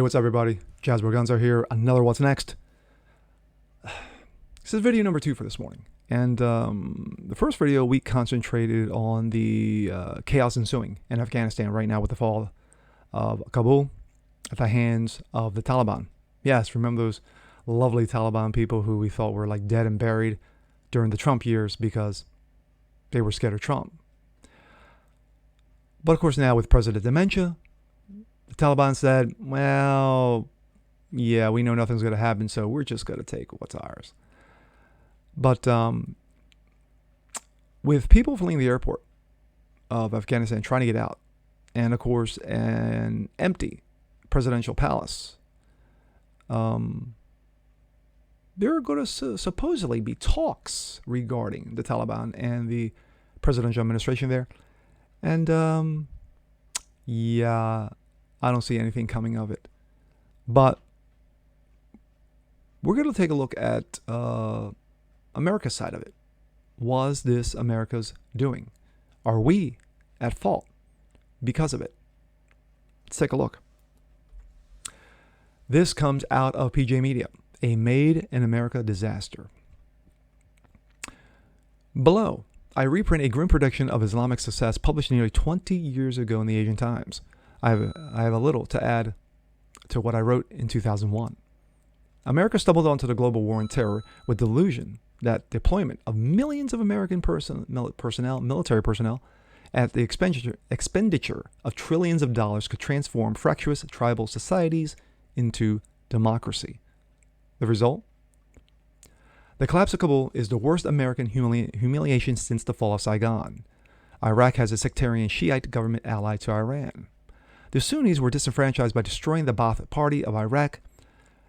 what's up, everybody? Jasper Gunzer here. Another What's Next. This is video number 2 for this morning. And the first video, we concentrated on the chaos ensuing in Afghanistan right now with the fall of Kabul at the hands of the Taliban. Yes, remember those lovely Taliban people who we thought were like dead and buried during the Trump years because they were scared of Trump. But of course now with President dementia, the Taliban said, well, yeah, we know nothing's going to happen, so we're just going to take what's ours. But with people fleeing the airport of Afghanistan trying to get out, and of course an empty presidential palace, there are going to supposedly be talks regarding the Taliban and the presidential administration there. And yeah, I don't see anything coming of it. But we're going to take a look at America's side of it. Was this America's doing? Are we at fault because of it? Let's take a look. This comes out of PJ Media, a Made in America disaster. Below, I reprint a grim prediction of Islamic success published nearly 20 years ago in the Asian Times. I have a little to add to what I wrote in 2001. America stumbled onto the global war on terror with delusion that deployment of millions of American military personnel at the expenditure of trillions of dollars could transform fractious tribal societies into democracy. The result? The collapse of Kabul is the worst American humiliation since the fall of Saigon. Iraq has a sectarian Shiite government allied to Iran. The Sunnis were disenfranchised by destroying the Ba'ath Party of Iraq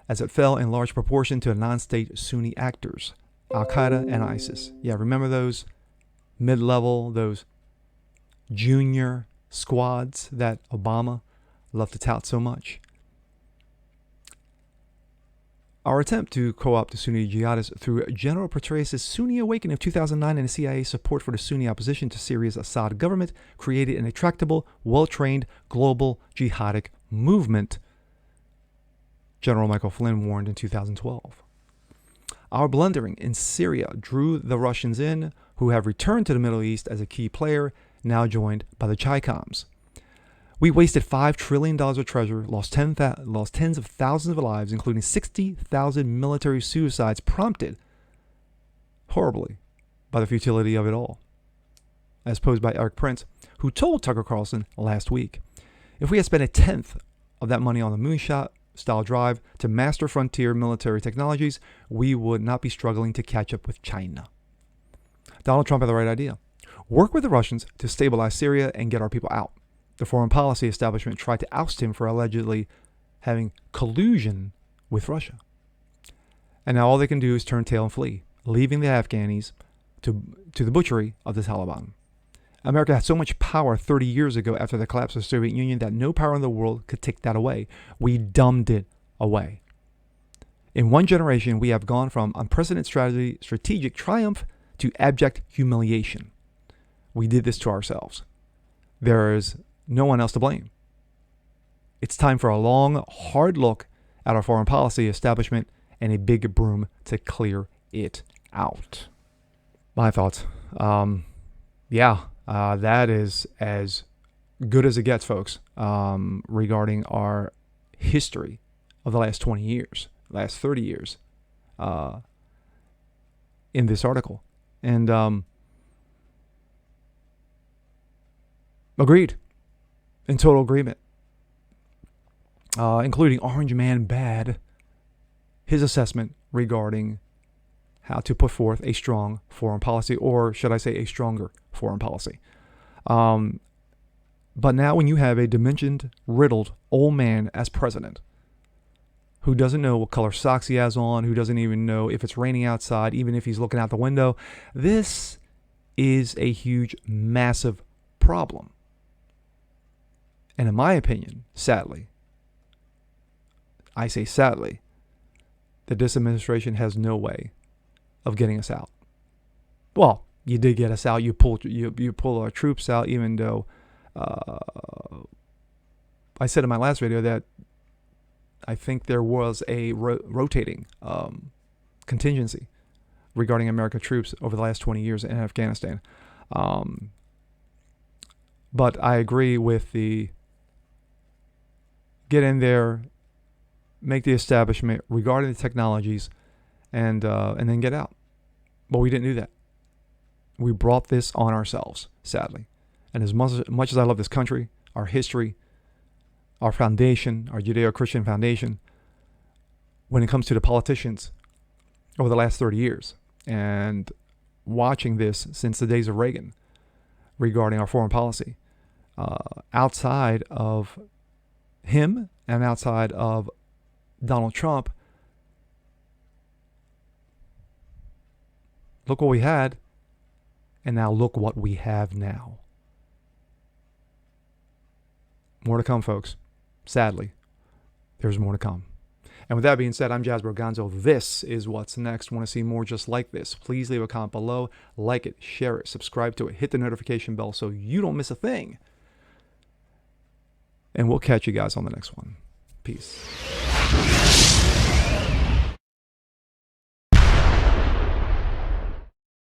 as it fell in large proportion to non-state Sunni actors, Al-Qaeda and ISIS. Yeah, remember those mid-level, those junior squads that Obama loved to tout so much? Our attempt to co-opt the Sunni jihadists through General Petraeus' Sunni awakening of 2009 and the CIA's support for the Sunni opposition to Syria's Assad government created an intractable, well-trained global jihadic movement, General Michael Flynn warned in 2012. Our blundering in Syria drew the Russians in, who have returned to the Middle East as a key player, now joined by the Chi-Coms. We wasted $5 trillion of treasure, lost tens of thousands of lives, including 60,000 military suicides prompted horribly by the futility of it all, as posed by Eric Prince, who told Tucker Carlson last week, if we had spent a tenth of that money on the moonshot-style drive to master frontier military technologies, we would not be struggling to catch up with China. Donald Trump had the right idea. Work with the Russians to stabilize Syria and get our people out. The foreign policy establishment tried to oust him for allegedly having collusion with Russia. And now all they can do is turn tail and flee, leaving the Afghanis to the butchery of the Taliban. America had so much power 30 years ago after the collapse of the Soviet Union that no power in the world could take that away. We dumbed it away. In one generation, we have gone from unprecedented strategic triumph to abject humiliation. We did this to ourselves. There is no one else to blame. It's time for a long, hard look at our foreign policy establishment and a big broom to clear it out. My thoughts. That is as good as it gets, folks, regarding our history of the last 20 years, last 30 years in this article. And agreed. In total agreement, including Orange Man Bad, his assessment regarding how to put forth a strong foreign policy, or should I say a stronger foreign policy. But now when you have a dimension-riddled old man as president, who doesn't know what color socks he has on, who doesn't even know if it's raining outside, even if he's looking out the window, this is a huge, massive problem. And in my opinion, sadly, I say sadly, that this administration has no way of getting us out. Well, you did get us out. You pulled our troops out, even though I said in my last video that I think there was a rotating contingency regarding American troops over the last 20 years in Afghanistan. But I agree with the get in there, make the establishment regarding the technologies, and then get out. But we didn't do that. We brought this on ourselves, sadly. And as much as I love this country, our history, our foundation, our Judeo-Christian foundation, when it comes to the politicians over the last 30 years, and watching this since the days of Reagan regarding our foreign policy, outside of him and outside of Donald Trump, look what we had, and now look what we have now. More to come, folks. Sadly, there's more to come. And with that being said, I'm Jasper Gonzo. This is What's Next. Want to see more just like this? Please leave a comment below. Like it, share it, subscribe to it, hit the notification bell so you don't miss a thing. And we'll catch you guys on the next one. Peace.